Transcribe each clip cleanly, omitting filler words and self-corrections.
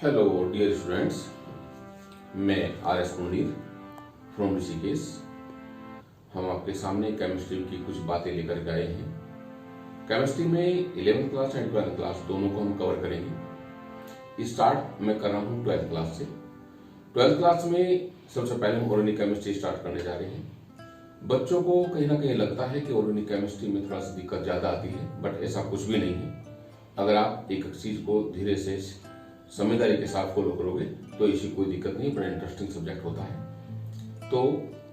Hello dear students, मैं R S Munir from Rishikesh. हम आपके सामने केमिस्ट्री की कुछ बातें लेकर के आए हैं। केमिस्ट्री में 11th class and 12th class दोनों को हम कवर करेंगे। स्टार्ट मैं कर रहा हूँ 12th क्लास से। 12th क्लास में सबसे पहले हम ऑर्गेनिक केमिस्ट्री स्टार्ट करने जा रहे हैं। बच्चों को कहीं ना कहीं लगता है कि ऑर्गेनिक केमिस्ट्री में थोड़ा सा दिक्कत ज़्यादा आती है, बट ऐसा कुछ भी नहीं है। अगर आप एक चीज़ को धीरे से समझदारी के साथ फॉलो करोगे तो इसी कोई दिक्कत नहीं, बड़ा इंटरेस्टिंग सब्जेक्ट होता है। तो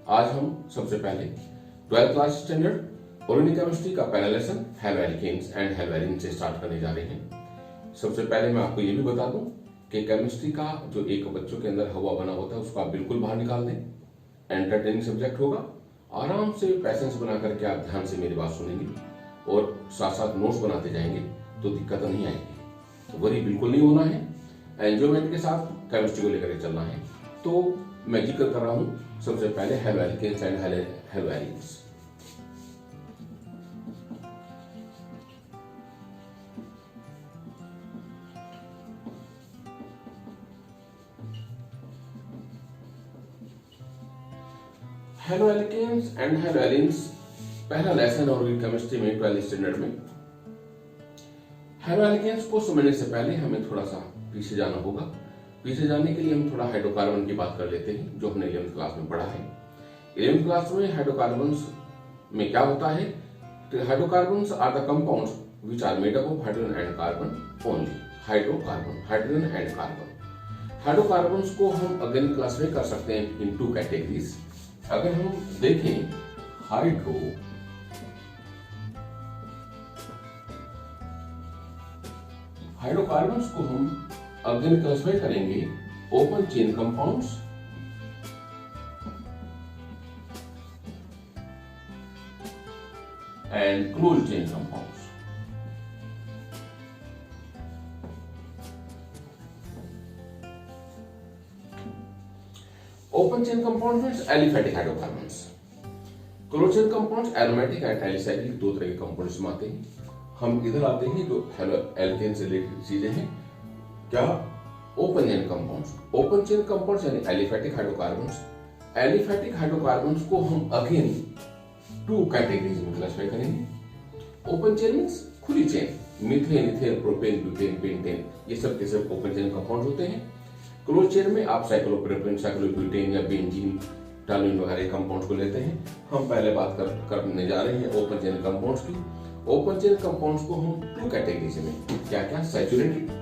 आज हम सबसे पहले 12th class standard organic chemistry का पहला लेसन हैलोएल्केन्स एंड हैलोएरिन से स्टार्ट करने जा रहे हैं। सबसे पहले मैं आपको ये भी बता दूं कि केमिस्ट्री का जो एक बच्चों के अंदर हवा बना होता है उसको आप बिल्कुल बाहर निकाल दें। एंटरटेनिंग सब्जेक्ट होगा, आराम से पैसेंस बना करके आप ध्यान से मेरी बात सुनेंगे और साथ साथ नोट्स बनाते जाएंगे तो दिक्कत नहीं आएगी। तो वरी बिल्कुल नहीं होना है, एंजॉयमेंट के साथ केमिस्ट्री को लेकर चलना है। तो मैं जिक्र कर रहा हूं सबसे पहले हैलोएल्केन्स एंड हैलोएरिन्स। हैलोएल्केन्स एंड हैलोएरिन्स पहला लेसन ऑर्गेनिक केमिस्ट्री में 12th स्टैंडर्ड में। हैलोएल्केन्स को समझने से पहले हमें थोड़ा सा पीछे जाना होगा। पीछे जाने के लिए हम थोड़ा हाइड्रोकार्बन की बात कर लेते हैं, जो हमने 11th क्लास में पढ़ा है। 11th क्लास में हाइड्रोकार्बन्स में क्या होता है? Hydrocarbons are the compounds which are made up of hydrogen and carbon only. Hydrocarbon, hydrogen and carbon. Hydrocarbons को हम अगली क्लास में कर सकते हैं इन टू कैटेगरीज। अगर हम देखें हाइड्रोकार्बन्स को हम अगली क्लास में करेंगे open chain compounds and close chain compounds. Open chain compounds means aliphatic hydrocarbons. Close chain compounds aromatic and alicyclic, दो तरह के कंपाउंड्स में आते हैं। हम इधर आते हैं जो हैलोएल्केन से रिलेटेड चीजें हैं। क्या? Open chain compounds. Open chain compounds यानी एलिफैटिक हाइड्रोकार्बन्स। एलिफैटिक हाइड्रोकार्बन्स को हम अगेन टू कैटेगरीज में क्लासिफाई करेंगे। ओपन चेन मींस खुली chain, methane, ethane, propane, butane, pentane, ये सब के सब ओपन चेन कंपाउंड्स होते हैं। क्लोज चेन में आप साइक्लोप्रोपेन, साइक्लोब्यूटेन या बेंजीन, टॉलुइन वगैरह कंपाउंड्स को लेते हैं। हम पहले बात करने जा रहे हैं ओपन चेन कंपाउंड्स की। ओपन चेन कंपाउंड्स को हम टू कैटेगरीज में, क्या क्या? Saturated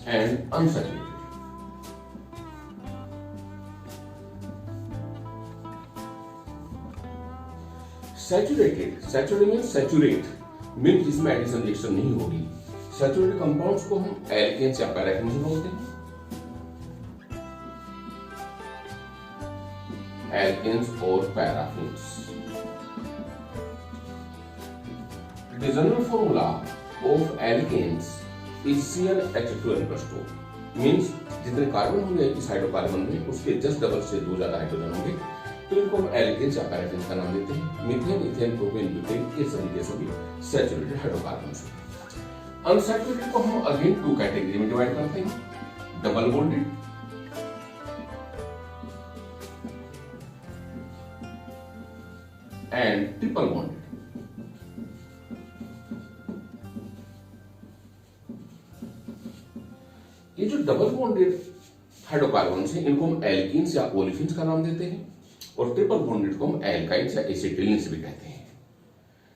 and unsaturated. Saturated means saturate means जिसमें एडिशन रिएक्शन नहीं होगी। सैचुरेटेड कंपाउंड्स को हम एल्केन्स या पैराफिन्स बोलते हैं। एल्केन्स और paraffins. The general formula of alkanes is CnH2n+2 means जितने कार्बन होंगे इस हाइड्रोकार्बन में उसके जस्ट डबल से दो ज्यादा हाइड्रोजन होंगे तो इनको हम एल्केन्स या पैराफिन्स का नाम देते हैं। मीथेन, इथेन, प्रोपेन, ब्यूटेन ये सभी के सभी सैचुरेटेड हाइड्रोकार्बन्स। अनसैचुरेटेड को हम अगेन टू कैटेगरी में डिवाइड करते हैं, double bonded and triple bonded. ये जो डबल बॉन्डेड हाइड्रोकार्बन्स हैं इनको हम एल्कीन्स या ओलेफिन्स का नाम देते हैं और ट्रिपल बॉन्डेड को हम एल्काइन्स या एसिटिलीन्स भी कहते हैं।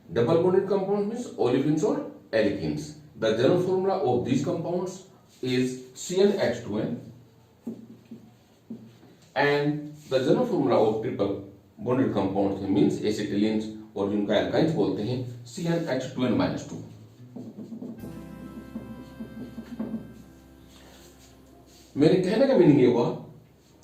Double bonded compound means olefins और alkenes. The general formula of these compounds is CnH2n and the general formula of triple bonded compounds means acetylenes और जिनका एल्काइंस बोलते हैं CnH2n-2। मेरे कहने का मीनिंग ये हुआ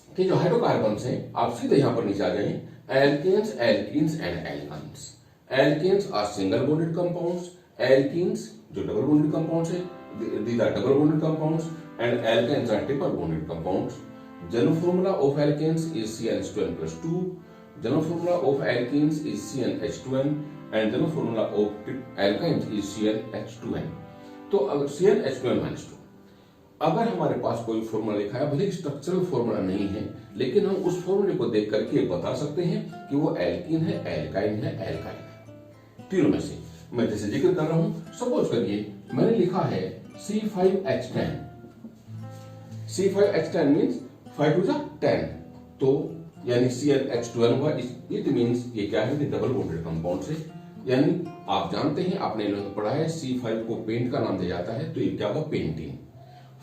कि जो हाइड्रोकार्बन्स हैं आप सीधे यहां पर नीचे आ जाएं, alkanes, alkenes and alkynes. Alkanes are single bonded compounds, alkenes जो डबल बॉन्डेड कंपाउंड्स हैं, these are double bonded compounds and alkynes are triple bonded compounds. General formula of alkanes is CnH2n+2 General formula of alkenes is CnH2n and general formula of alkynes is CnH2n. तो अगर CnH2n-2 अगर हमारे पास कोई formula लिखा है, भले structural formula नहीं है, लेकिन हम उस फॉर्मूले को देख करके बता सकते हैं कि वो एल्कीन है, एल्काइन है, एल्काइन है। तीनों में से मैं जैसे जिक्र कर रहा हूं, सपोज करिए मैंने लिखा है C5H10। C5H10 मीन्स 5 टू 10, तो यानी CnH2n हुआ। इट मीन्स ये क्या है, डबल बॉन्डेड कंपाउंड से। यानी आप जानते हैं, आपने लोग पढ़ा है C5 को पेंट का नाम दिया जाता है, तो ये क्या हुआ, पेंटीन।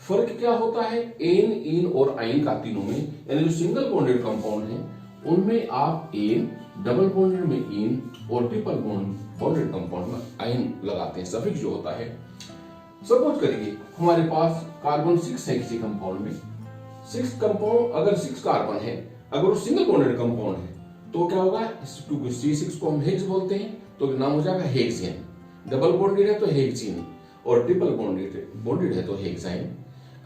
फर्क क्या होता है एन, इन और आइन का तीनों में, यानी जो सिंगल बॉन्डेड कंपाउंड है उनमें आप एन, डबल बॉन्डेड में इन और ट्रिपल बॉन्डेड कंपाउंड में आइन लगाते हैं, सफिक्स जो होता है। सपोज करिए हमारे पास कार्बन 6 है किसी कंपाउंड में, 6 कंपाउंड, अगर 6 कार्बन है, अगर वो सिंगल बॉन्डेड कंपाउंड है तो क्या होगा, C6 को हम हेक्स बोलते हैं, तो नाम हो जाएगा हेक्सेन। डबल बॉन्डेड है तो हेक्सीन और ट्रिपल बॉन्डेड है तो हेक्साइन।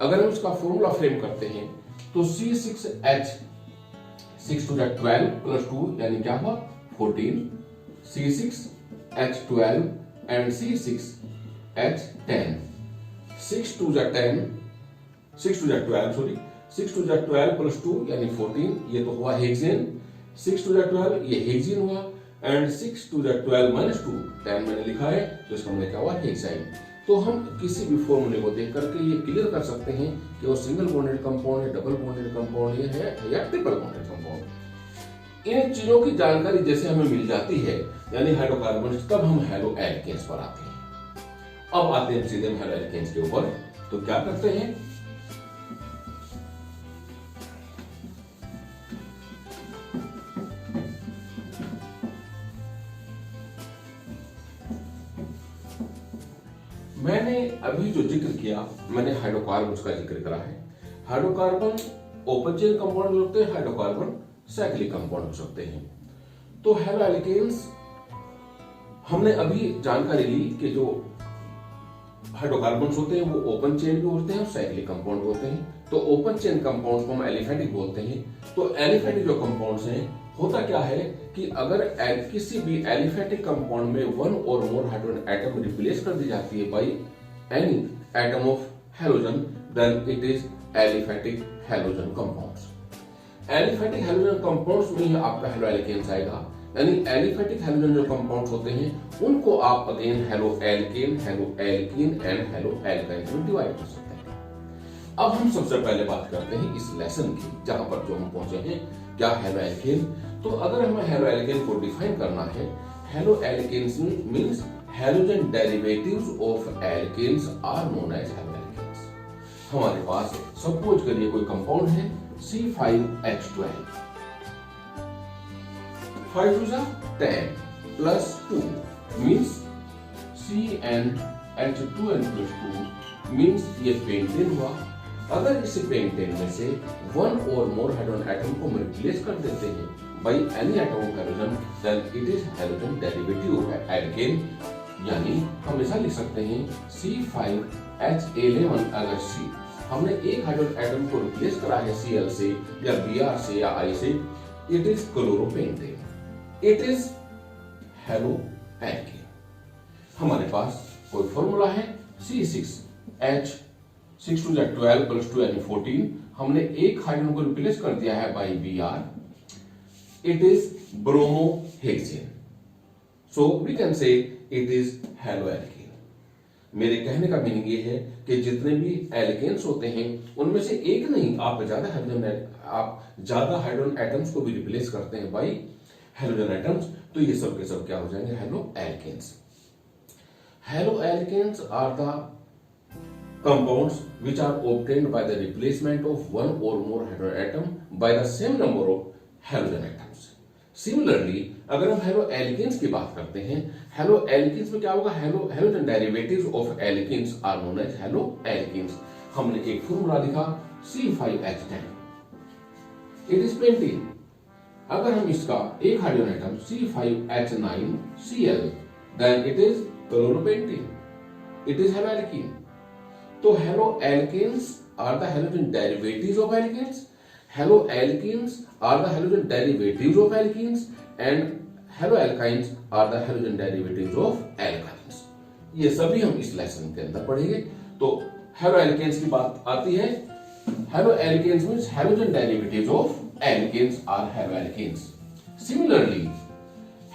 अगर हम इसका फॉर्मूला फ्रेम करते हैं तो C6H 6 टू 12 प्लस 2 यानी क्या हुआ 14, C6H12 and C6H10, 6 to 12 plus 2 यानी 14, ये तो हुआ हेक्सेन। 6 टू 12 ये हेक्सीन हुआ एंड 6 टू 12 माइनस 2 10 मैंने लिखा है, तो इसका मतलब क्या हुआ, हेक्साइन। तो हम किसी भी फॉर्मूले को देख करके ये क्लियर कर सकते हैं कि वो सिंगल बॉन्डेड कंपाउंड है, डबल बॉन्डेड कंपाउंड है या ट्रिपल बॉन्डेड कंपाउंड। इन चीजों की जानकारी जैसे हमें मिल जाती है, यानी हाइड्रोकार्बन, तब हम हेलो एल्केन्स पर आते हैं। अब आते हैं सीधे हेलो एल्केन्स के ऊपर। तो क्या करते हैं, मैंने अभी जो जिक्र किया, मैंने हाइड्रोकार्बन का जिक्र करा है। हाइड्रोकार्बन ओपन चेन कंपाउंड हो सकते हैं, हाइड्रोकार्बन साइक्लिक कंपाउंड हो सकते हैं। तो हेलो एल्केन्स हमने अभी जानकारी ली कि जो हाइड्रोकार्बन्स होते हैं वो ओपन चेन भी होते हैं और साइक्लिक कंपाउंड होते हैं। तो ओपन चेन कंपाउंड्स को हम एलिफेटिक बोलते हैं। तो एलिफेटिक जो कंपाउंड्स हैं, होता क्या है कि अगर किसी भी एलिफेटिक कंपाउंड में वन और मोर हाइड्रोजन एटम रिप्लेस कर दी जाती है by any atom of halogen, then it is aliphatic halogen compounds. Aliphatic halogen compounds में ही आपका हेलो एल्केन्स आएगा। यानी एलिफेटिक हैलोजन जो कंपाउंड्स होते हैं उनको आप again halo alkane, hello alkene and hello alkyne में डिवाइड कर सकते हैं। अब हम सबसे पहले बात करते हैं इस लेसन की, जहां पर जो हम पहुंचे हैं, क्या हेलो एल्केन। तो अगर हमें हेलो एल्केन को डिफाइन करना है, halo alkanes means halogen derivatives of alkanes are known as halo alkanes. हमारे पास सपोज करिए कोई कंपाउंड है C5H12, 5 to 10 plus 2 means CnH2n plus 2 means ये पेंटेन हुआ। अगर इस पेंटेन में से वन और मोर हाइड्रोजन एटम को हम रिप्लेस कर देते हैं by any atom of hydrogen, then it is hydrogen derivative of alkane. यानी हम ऐसा लिख सकते हैं C5H11, अगर C हमने एक हाइड्रोजन एटम को रिप्लेस करा है Cl से या Br से या I से, it is chloropentane, it is halo alkane. हमारे पास कोई फॉर्मूला है C6H 6 to 12 plus 2 यानी 14, हमने एक हाइड्रोजन को रिप्लेस कर दिया है by Br, it is bromohexane. So we can say it is halo alkane. मेरे कहने का मीनिंग ये है कि जितने भी एल्केन्स होते हैं उनमें से एक नहीं, आप ज्यादा हाइड्रोजन एटम्स को भी रिप्लेस करते हैं बाय हेलोजन एटम्स, तो ये सब के सब क्या हो जाएंगे, halo alkanes. Halo alkanes are the compounds which are obtained by the replacement of one or more hydrogen atom by the same number of halogen atoms. Similarly, अगर हम हेलो एल्केन्स की बात करते हैं, हेलो एल्केन्स में क्या होगा, halogen derivatives of alkanes are known as halo alkanes. हमने एक फॉर्मूला लिखा C5H10, इट इज पेंटीन। अगर हम इसका एक hydrogen atom C5H9Cl, then it is chloropentene, it is halo alkene. तो halo alkanes are the halogen derivatives of alkenes. haloalkenes are the halogen derivatives of alkenes and haloalkynes are the halogen derivatives of alkynes. ये सभी हम इस lesson के अंदर पढ़ेंगे। तो haloalkenes की बात आती है, haloalkenes means halogen derivatives of alkenes are haloalkenes. Similarly,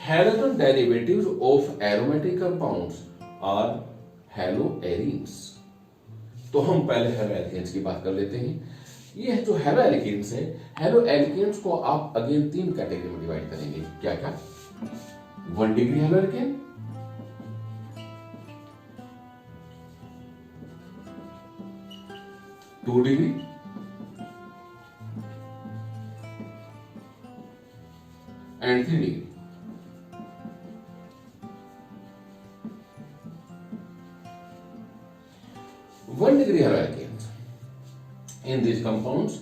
halogen derivatives of aromatic compounds are haloarenes. तो हम पहले haloalkenes की बात कर लेते हैं। ये जो haloalkenes है, haloalkenes को आप अगेन 3 कैटेगरी में डिवाइड करेंगे। क्या क्या? 1 degree haloalkane, 2 degree and 3 degree. One degree haloalkanes. In these compounds,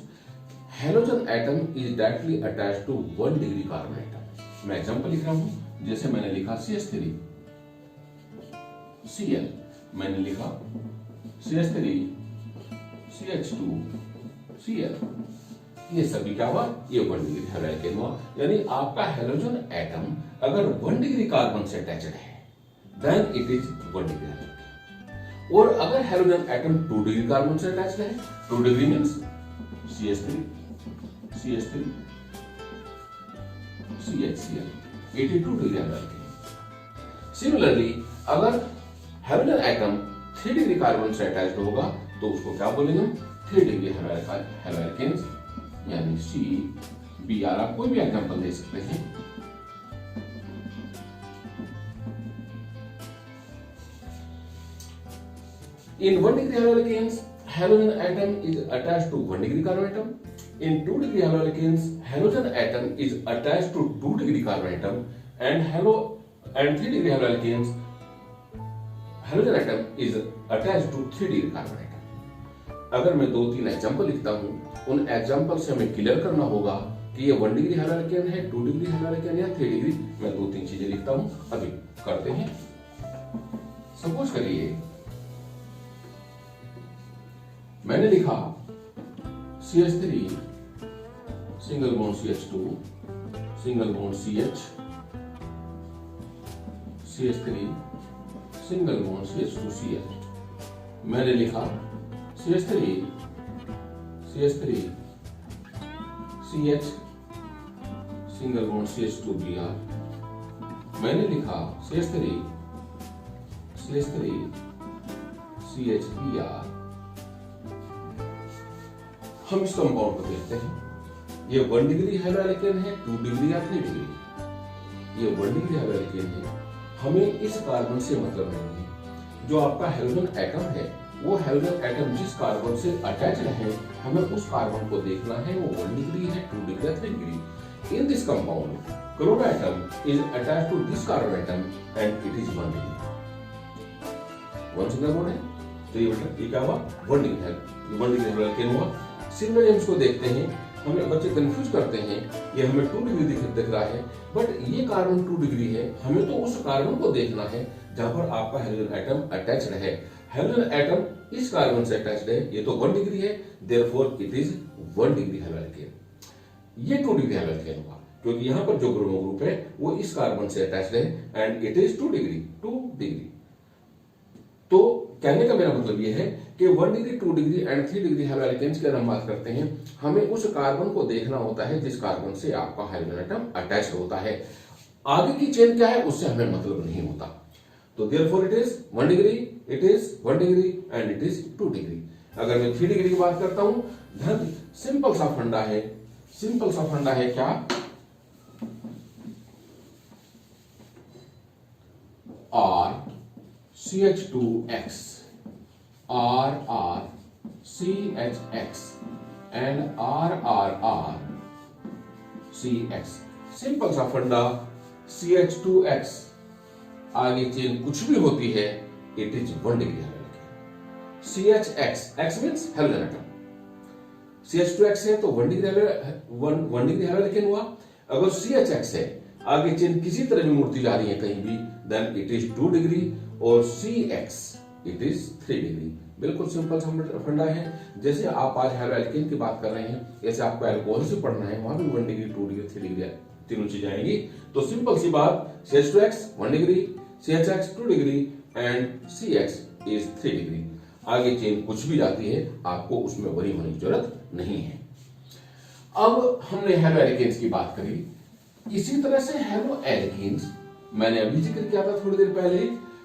halogen atom is directly attached to 1 degree carbon atom. मैं एग्जांपल लिख रहा हूं, जैसे मैंने लिखा CH3 Cl, मैंने लिखा CH3 CH2 Cl। ये सभी क्या हुआ? ये 1 डिग्री haloalkane हुआ। यानी आपका हेलोजन एटम अगर 1 डिग्री कार्बन से अटैच्ड है, then it is 1 degree haloalkane। और अगर हेलोजन एटम 2 डिग्री कार्बन से अटैच्ड है, 2 degree means CH3 CH3 CHCl, 82 degree haloalkane। Similarly अगर हेलोजन एटम 3 डिग्री कार्बन से अटैच्ड होगा तो उसको क्या बोलेंगे हम? 3 डिग्री haloalkanes, यानी CBr। आप कोई भी एग्जांपल दे सकते हैं। In 1 degree haloalkanes, halogen atom is attached to 1 degree carbon atom. In 2 degree haloalkanes, halogen atom is attached to 2 degree carbon atom, and 3 degree haloalkanes, halogen atom is attached to 3 degree carbon atom. अगर मैं 2-3 example लिखता हूं, उन example से हमें clear करना होगा कि ये 1 डिग्री haloalkane है, 2 डिग्री haloalkane या 3 डिग्री। मैं 2-3 चीजें लिखता हूं, अभी करते हैं। सपोज करिए मैंने लिखा CH3 single bond CH2 single bond CH, CH3 single bond CH2 Cl। मैंने लिखा CH3 CH single bond CH2 Br। मैंने लिखा CH3 CH Br। हम इस कंपाउंड को देखते हैं। ये 1 डिग्री haloalkane है, 2 डिग्री या 3 डिग्री। ये 1 डिग्री haloalkane है। हमें इस कार्बन से मतलब नहीं है। जो आपका हेलोजन एटम है, वो हेलोजन एटम जिस कार्बन से अटैच्ड है, हमें उस कार्बन को देखना है। वो 1 डिग्री है, 2 डिग्री या 3 degree. In this compound chloro atom is attached to this carbon atom and it is 1 degree. 1 single bond है, तो ये क्या हुआ? 1 डिग्री है, 1 डिग्री haloalkane हुआ। सिमिलरली हम इसको देखते हैं, हमें बच्चे कंफ्यूज करते हैं, ये हमें 2 डिग्री दिख रहा है, बट ये कार्बन 2 डिग्री है। हमें तो उस कार्बन को देखना है जहां पर आपका हेलोजन एटम अटैच्ड है। हेलोजन एटम इस कार्बन से अटैच्ड है, ये तो 1 डिग्री है, therefore it is 1 degree haloalkane। ये 2 डिग्री haloalkane हुआ, क्योंकि यहाँ पर जो ब्रोमो ग्रुप है वो इस कार्बन से अटैच्ड है एंड इट इज 2 डिग्री। तो कहने का मेरा मतलब ये है कि 1 degree, 2 degree and 3 degree haloalkanes की अगर हम बात करते हैं, हमें उस कार्बन को देखना होता है जिस कार्बन से आपका हेलोजन एटम अटैच होता है। आगे की चेन क्या है उससे हमें मतलब नहीं होता। तो therefore it is 1 degree, it is 1 degree and it is 2 degree. अगर मैं 3 डिग्री की बात करता हूं, धन सिंपल सा फंडा है क्या? CH2X, RR CHX and RRR CX। Simple सा फंडा, CH2X आगे चेन कुछ भी होती है, it is 1 degree haloalkane। CHX, X means halogen atom, CH2X है तो 1 डिग्री haloalkane हुआ। अगर CHX है, आगे चेन किसी तरह भी मुड़ती जा रही है कहीं भी, देन इट इज 2 डिग्री, और CX इट इज 3 डिग्री। बिल्कुल सिंपल फंडा है। जैसे आप आज हेलो एल्केन की बात कर रहे हैं, जैसे आपको एल्कोहल से पढ़ना है, वहां भी 1 डिग्री 2 डिग्री 3 डिग्री तीनों चीजें आएंगी। तो सिंपल सी बात, CH2X 1 degree, CHX 2 degree and CX is 3 degree. आगे चेन कुछ भी जाती है, आपको उसमें वरी होने की जरूरत नहीं है। अब हमने हेलो एल्केन्स की बात करी, इसी तरह से हेलो एल्केन्स मैंने अभी जिक्र किया था थोड़ी देर पहले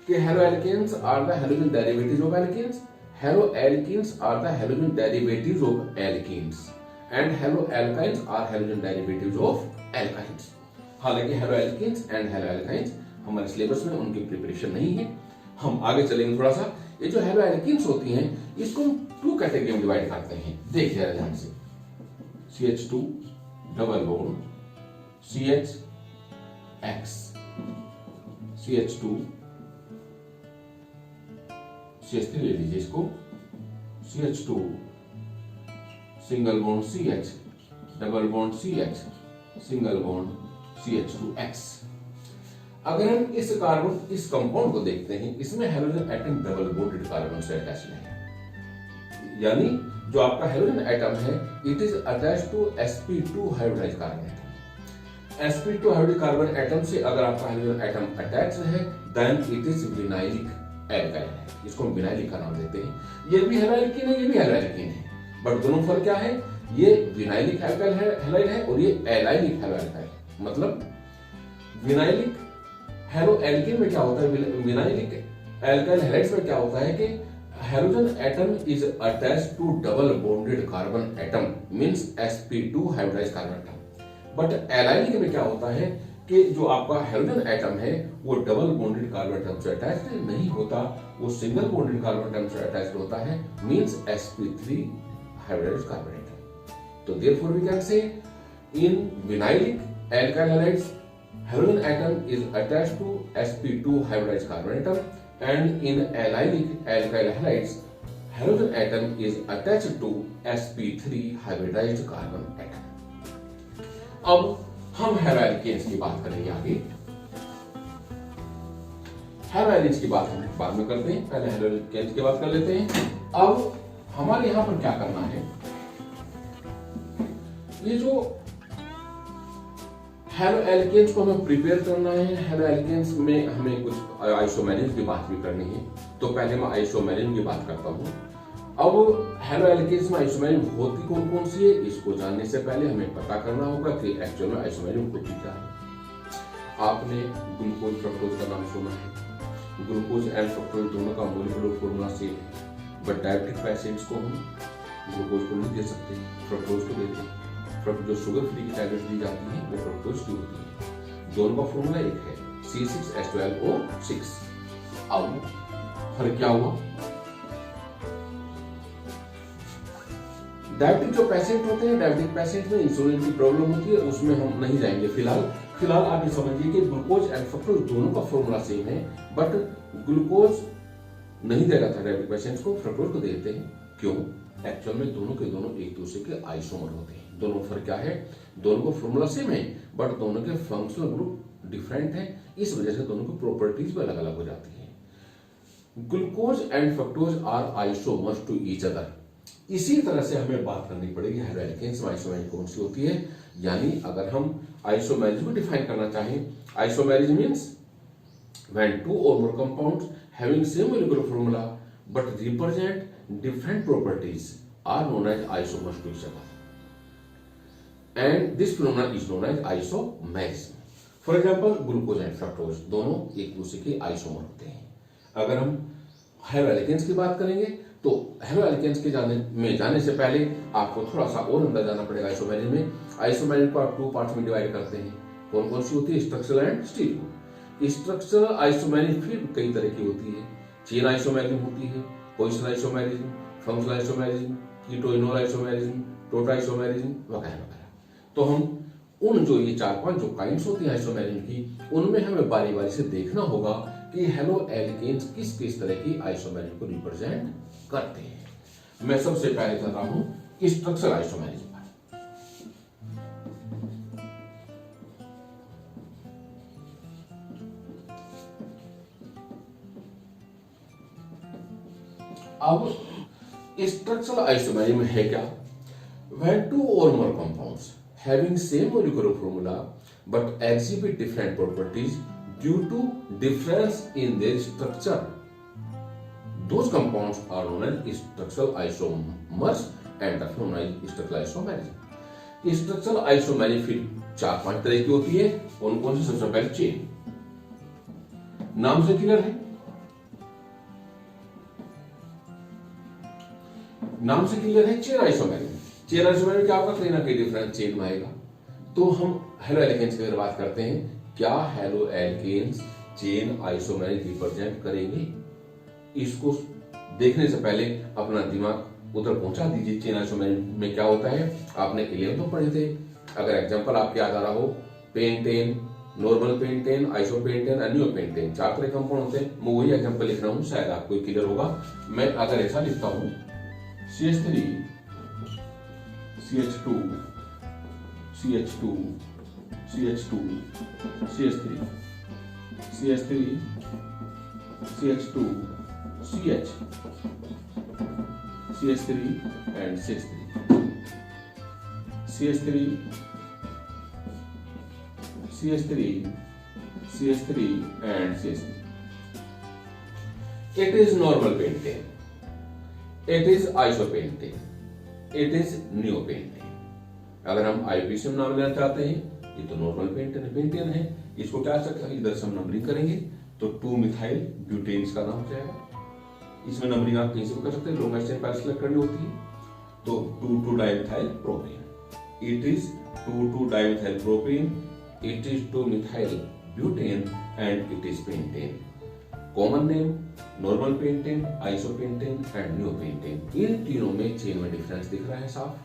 कि halo alkanes are the halogen derivatives of alkenes, halo alkanes are the halogen derivatives of alkenes and halo alkynes are halogen derivatives of alkynes. हालांकि halo alkenes and halo alkynes हमारे सिलेबस में उनकी प्रिपरेशन नहीं है, हम आगे चलेंगे थोड़ा सा। ये जो हेलो एल्केन्स होती हैं, इसको हम 2 कैटेगरी में डिवाइड करते हैं। देखिए जरा ध्यान से, CH2 double bond CHX, CH2 CH3 ले लीजिए इसको, CH2 single bond CH double bond CH single bond CH2X। अगर हम इस कंपाउंड को देखते हैं, इसमें halogen atom double bonded carbon से अटैच्ड है, यानी जो आपका हेलोजन एटम है it is attached to sp2 hybridized carbon atom. sp2 hybrid carbon atom से अगर आपका हेलोजन एटम अटैच्ड है then it is vinylic alkyl है, इसको हम विनाइलिक का नाम देते हैं। ये भी हेलो एल्कीन है, ये भी हेलो एल्कीन है, बट दोनों फर्क क्या है, ये विनाइलिक एल्काइल हैलाइड है और ये एलाइलिक हेलो एल्काइल। मतलब विनाइलिक हेलो एल्कीन में क्या होता है, विनाइलिक एल्काइल हैलाइड्स में क्या होता है कि halogen atom is attached to double bonded carbon atom, means sp2 hybridized carbon atom. But allylic में क्या होता है कि जो आपका हेलोजन एटम है वो डबल बॉन्डेड कार्बन एटम से अटैच्ड नहीं होता, वो सिंगल बॉन्डेड कार्बन एटम से अटैच्ड होता है, means sp3 hybridised carbon atom. तो therefore we can say in vinylic alkyl halides halogen atom is attached to sp2 hybridized carbon atom and in allylic alkyl halides halogen atom is attached to sp3 hybridized carbon atom। अब हम haloalkanes की बात करेंगे आगे। Haloalkanes की बात हम बाद में करते हैं, पहले हेलोएल्केन्स की बात कर लेते हैं। अब हमारे यहां पर क्या करना है, ये जो हेलो एल्केन्स को हमें प्रिपेयर करना है, हेलो एल्केन्स में हमें कुछ आइसोमेरिज्म की बात भी करनी है। तो पहले मैं आइसोमेरिज्म की बात करता हूं। अब हेलो एल्केन्स में आइसोमेरिज्म होती कौन कौन सी है, इसको जानने से पहले हमें पता करना होगा कि एक्चुअल में आइसोमेरिज्म होती क्या है। आपने ग्लूकोज फ्रक्टोज का नाम सुना है, ग्लूकोज एंड फ्रक्टोज दोनों का मोलिकुलर फॉर्मूला सेम है, बट डायबिटिक पेशेंट्स को हम ग्लूकोज को नहीं दे सकते, फ्रक्टोज को देते हैं। जो शुगर फ्री की टैबलेट दी जाती है वो फ्रक्टोज की होती है, दोनों का फॉर्मूला एक है C6H12O6। अब फर्क क्या हुआ, डायबिटिक जो पेशेंट होते हैं, डायबिटिक पेशेंट में इंसुलिन की प्रॉब्लम होती है, उसमें हम नहीं जाएंगे फिलहाल आप ये समझिए कि ग्लूकोज एंड फ्रक्टोज दोनों का फॉर्मूला सेम है, बट ग्लूकोज नहीं दे रहा था डायबिटिक पेशेंट्स को, फ्रक्टोज को देते हैं। क्यों? एक्चुअल में दोनों के दोनों एक दूसरे के आइसोमर होते हैं। दोनों फर्क क्या है, दोनों का फॉर्मूला सेम है बट दोनों के फंक्शनल ग्रुप डिफरेंट है, इस वजह से दोनों की प्रॉपर्टीज भी अलग अलग हो जाती है। Glucose and fructose are isomers to each other. इसी तरह से हमें बात करनी पड़ेगी हेलोएल्केन्स में आइसोमेरिज्म कौन सी होती है, यानी अगर हम आइसोमेरिज्म को डिफाइन करना चाहें, isomerism means when two or more compounds having same molecular formula but represent different properties are known as isomers to each other and this phenomenon is known as isomerism। For example glucose and fructose दोनों एक दूसरे के isomer होते हैं। अगर हम haloalkanes की बात करेंगे तो हेलोएल्केन्स के जाने से पहले आपको थोड़ा सा और अंदर जाना पड़ेगा आइसोमेरिज्म में। आइसोमेरिज्म को आप 2 पार्ट्स में डिवाइड करते हैं, कौन कौन सी होती है, structural and stereo. Structural isomerism फिर कई तरह की होती है, चेन आइसोमेरिज्म होती है, positional isomerism, functional isomerism, keto enol isomerism, total isomerism वगैरह वगैरह। तो हम उन जो ये 4-5 जो काइंड्स होती हैं आइसोमेरिज्म की, उनमें हमें बारी बारी से देखना होगा कि हेलोएल्केन्स किस किस तरह की आइसोमेरिज्म को रिप्रेजेंट करते हैं। मैं सबसे पहले चल रहा हूं स्ट्रक्चरल आइसोमेरिज्म पर। अब स्ट्रक्चरल आइसोमेरी में है क्या? When two or more compounds having same molecular formula but exhibit different properties due to difference in their structure, those compounds are known as structural isomers and the phenomenon is structural isomery. Structural isomery फिर 4-5 तरह की होती है। कौन कौन सी? सबसे पहले chain, नाम से क्लियर है, नाम से क्लियर है। चेन आइसोमेरी, चेन आइसोमेरी क्या होगा? कहीं ना कहीं डिफरेंस चेन में आएगा। तो हम हेलो एल्केन्स की अगर बात करते हैं, क्या halo alkanes chain isomerism represent करेंगे? इसको देखने से पहले अपना दिमाग उधर पहुंचा दीजिए। चेन आइसोमेरी में क्या होता है? आपने 11th में पढ़े थे। अगर एग्जांपल आपको याद आ रहा हो, pentane, normal pentane, isopentane, neopentane, 4 तरह कंपाउंड होते हैं। मैं वही एग्जांपल लिख रहा हूं, शायद आपको क्लियर होगा। मैं अगर ऐसा लिखता हूं CH3 CH2 CH2 CH2 CH3 CH3 CH2 CH CH3 and CH3 CH3 CH3 CH3 and CH3. It is normal pentane, it is isopentane, it is neopentane. अगर हम आईपीसी में नाम लेना चाहते हैं, ये तो नॉर्मल पेंटेन है, इसको क्या सकते हैं? इधर से हम नंबरिंग करेंगे तो 2 मिथाइल ब्यूटेन इसका नाम हो जाएगा। इसमें नंबरिंग आप कहीं से कर सकते हैं, लॉन्गेस्ट चेन पहले सेलेक्ट करनी होती है। तो 2,2 dimethyl propane, it is 2,2 dimethyl propane, it is 2 methyl butane and it is pentane. Common name normal pentane, isopentane and neopentane. इन तीनों में चेन में डिफरेंस दिख रहा है साफ।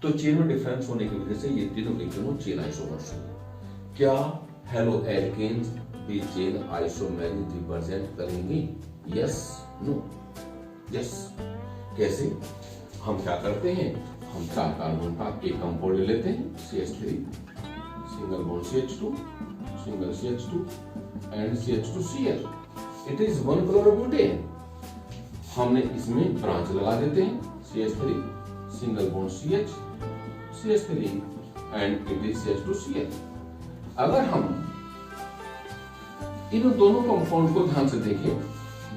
तो चेन में डिफरेंस होने की वजह से ये तीनों के तीनों चेन आइसोमर्स होंगे। क्या हेलो एल्केन्स भी चेन आइसोमेरी रिप्रेजेंट करेंगे? Yes, no, yes. कैसे? हम क्या करते हैं? हम 4 कार्बन का एक कंपाउंड ले लेते हैं, CH3 single bond CH2 single CH2 and CH2Cl। It is 1 chlorobutane. हमने इसमें ब्रांच लगा देते हैं, CH3 single bond CH CH3 and it is CH2Cl। अगर हम इन दोनों कंपाउंड को ध्यान से देखें,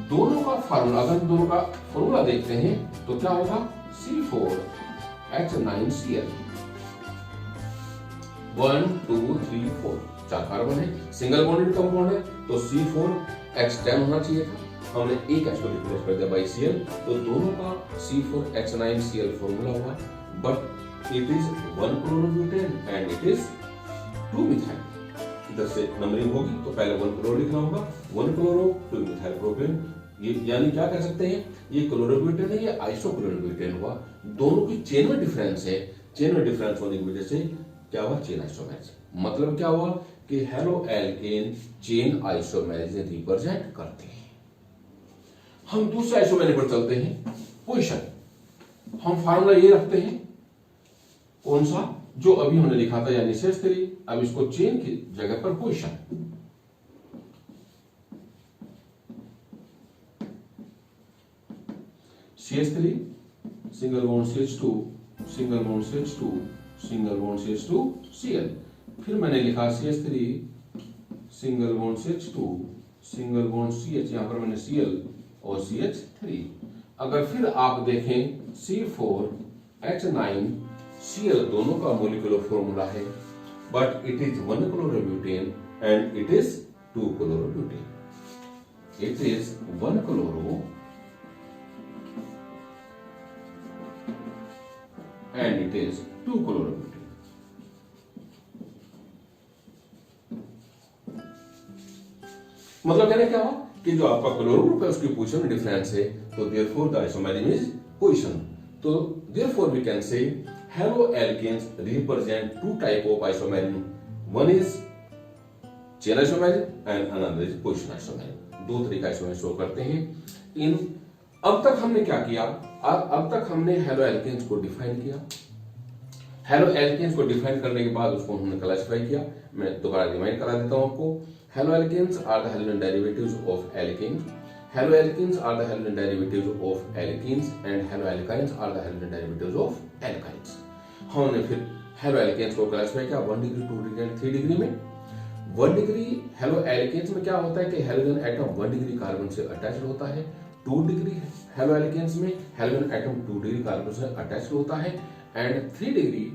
दोनों का फार्मूला, अगर दोनों का फार्मूला देखते हैं तो क्या होगा? C4H9Cl। 1 2 3 4 4 कार्बन है, सिंगल बॉन्डेड कंपाउंड है, तो C4H10 होना चाहिए था। हमने एक H को रिप्लेस कर दिया बाई Cl, तो दोनों का C4H9Cl फॉर्मूला हुआ, but it is 1 chlorobutane and it is 2 methyl. इधर से नंबरिंग होगी तो पहले 1 क्लोरो लिखना होगा, 1 क्लोरो 2 मिथाइल प्रोपेन। ये यानी क्या कह सकते हैं? ये क्लोरोब्यूटेन है, ये आइसोक्लोरोब्यूटेन हुआ। दोनों की चेन में डिफरेंस है। चेन में डिफरेंस होने की वजह से क्या हुआ? Chain isomerism. मतलब क्या हुआ कि halo alkane chain isomerism represent करते हैं। हम दूसरे आइसोमेरी पर चलते हैं, पोजीशन। हम फार्मूला ये रखते हैं, कौन सा? जो अभी हमने लिखा था, यानी CH3। अब इसको चेन की जगह पर position, CH3 single bond CH2 single bond CH2 single bond CH2Cl। फिर मैंने लिखा CH3 single bond CH2 single bond CH, यहां पर मैंने Cl और CH3। अगर फिर आप देखें C4H9Cl दोनों का मोलिकुलर फॉर्मूला है, but it is 1 chlorobutane and it is 2 chlorobutane. It is 1 chloro and it is 2 chlorobutane. मतलब कहने क्या हुआ कि जो आपका क्लोरो ग्रुप है उसकी पोजीशन में डिफरेंस है, तो therefore the isomerism is position. तो therefore we can say halo alkenes represent 2 type of isomerism, one is chain isomerism and another is position isomerism. 2 तरह का आइसोमेरिज्म शो करते हैं। इन अब तक हमने क्या किया? अब तक हमने हेलो एल्केन्स को डिफाइन किया। हेलो एल्केन्स को डिफाइन करने के बाद उसको हमने क्लासिफाई किया। मैं दोबारा रिमाइंड करा देता हूं आपको। Halo alkanes are the halogen derivatives of alkane. Haloalkenes are the halogen derivatives of alkenes and haloalkynes are the halogen derivatives of alkynes. हमने फिर haloalkenes को क्लासिफाई किया 1 डिग्री, 2 डिग्री एंड 3 डिग्री में। 1 डिग्री haloalkenes में क्या होता है कि हेलोजन एटम 1 डिग्री कार्बन से अटैच्ड होता है। 2 डिग्री haloalkenes में हेलोजन एटम 2 डिग्री कार्बन से अटैच्ड होता है एंड 3 डिग्री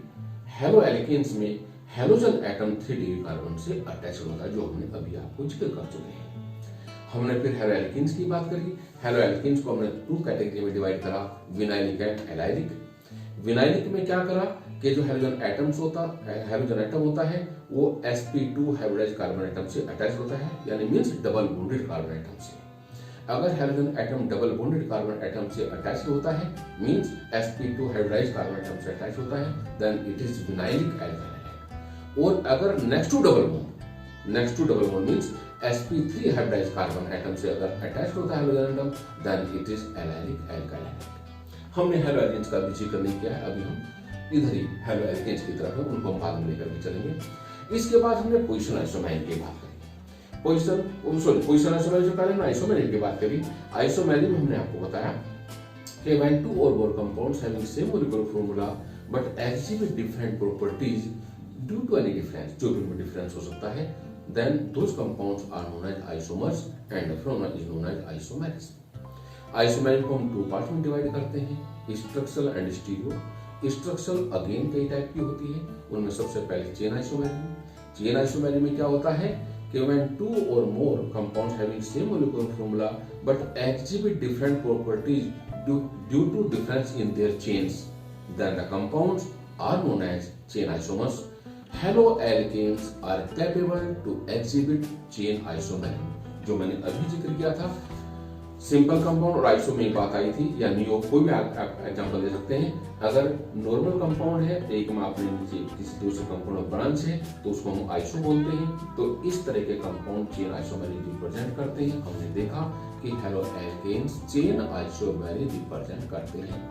haloalkenes में हेलोजन एटम 3 डिग्री कार्बन से अटैच्ड होता है, जो हमने अभी आपको जिक्र कर चुके हैं। हमने फिर हेलोएल्कीन्स की बात करी। हेलोएल्कीन्स को हमने 2 कैटेगरी में डिवाइड करा, विनाइलिक एंड एलाइलिक। विनाइलिक में क्या करा कि जो हेलोजन एटम होता है वो sp2 हाइब्रिडाइज्ड कार्बन एटम से अटैच होता है, यानी means double bonded carbon atom से। अगर halogen atom double bonded carbon atom से अटैच होता है, means sp2 hybridized carbon atom से अटैच होता है, then it is vinylic alkyl. और अगर next to double bond means sp3 hybridised carbon atom से अगर अटैच होता है halogen atom, then it is allylic alkyl. हमने हेलोएल्केन्स का भी जिक्र नहीं किया है, अभी हम इधर ही हेलोएल्केन्स की तरफ है, उनको हम बाद में लेकर के चलेंगे। इसके बाद हमने पोजीशन आइसोमेरिक की बात करी। पोजीशन आइसोमेरिक से पहले आइसोमेरिक की बात करी। आइसोमेरिक में हमने आपको बताया कि when two or more compounds having same molecular formula but exhibit different properties due to any difference, जो भी उनमें डिफरेंस हो सकता है, then those compounds are known as isomers and the phenomenon is known as isomerism. Isomeric को हम 2 part में divide करते हैं, structural and stereo. Structural again कई टाइप की होती है, उनमें सबसे पहले चेन आइसोमेरिक। चेन आइसोमेरिक में क्या होता है कि when 2 or more compounds having same molecular formula but exhibit different properties due to difference in their chains, then the compounds are known as chain isomers. Haloalkenes are capable to exhibit chain isomerism, जो मैंने अभी जिक्र किया था। Simple compound और iso में बात आई थी, या नियो, कोई भी आप एग्जांपल दे सकते हैं। अगर नॉर्मल कंपाउंड है, एक में आपने नीचे किसी दूसरे कंपाउंड ब्रांच है, तो उसको हम आइसो बोलते हैं। तो इस तरह के कंपाउंड चेन आइसोमेरिक रिप्रेजेंट करते हैं। हमने देखा कि हेलोएल्केन्स चेन आइसोमेरिक रिप्रेजेंट करते हैं।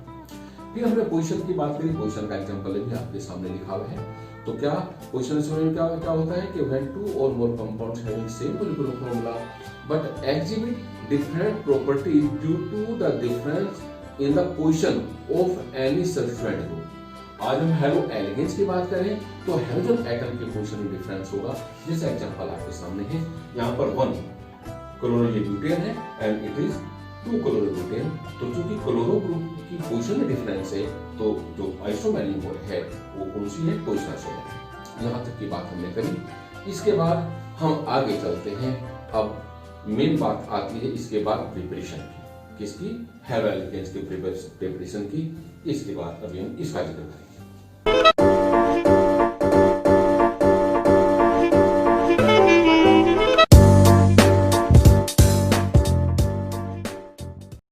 फिर हमने पोजीशन की बात करी। पोजीशन का एग्जांपल भी आपके सामने लिखा हुआ है। तो क्या पोजीशन में क्या होता है कि when 2 or more compounds having same molecular formula but exhibit different properties due to the difference in the position of any substituent group। आज हम हेलोएल्केन्स की बात करें तो हेलोजन एटम के पोजीशन में डिफरेंस होगा। जैसे एग्जांपल आपके सामने है, यहाँ पर 1 क्लोरोब्यूटेन है एंड इट इज 2 क्लोरोब्यूटेन। तो चूंकि क्लोरो ग्रुप की पोजीशन में डिफरेंस है, तो जो आइसोमेरिक है वो कौन सी है, पोजीशन आइसोमेरिक। यहाँ तक की बात हमने करी। इसके बाद हम आगे चलते हैं। अब मेन बात आती है इसके बाद प्रिपरेशन की, किसकी, हेलोएल्केन्स के प्रिपरेशन की। इसके बाद अभी हम इसका जिक्र करेंगे।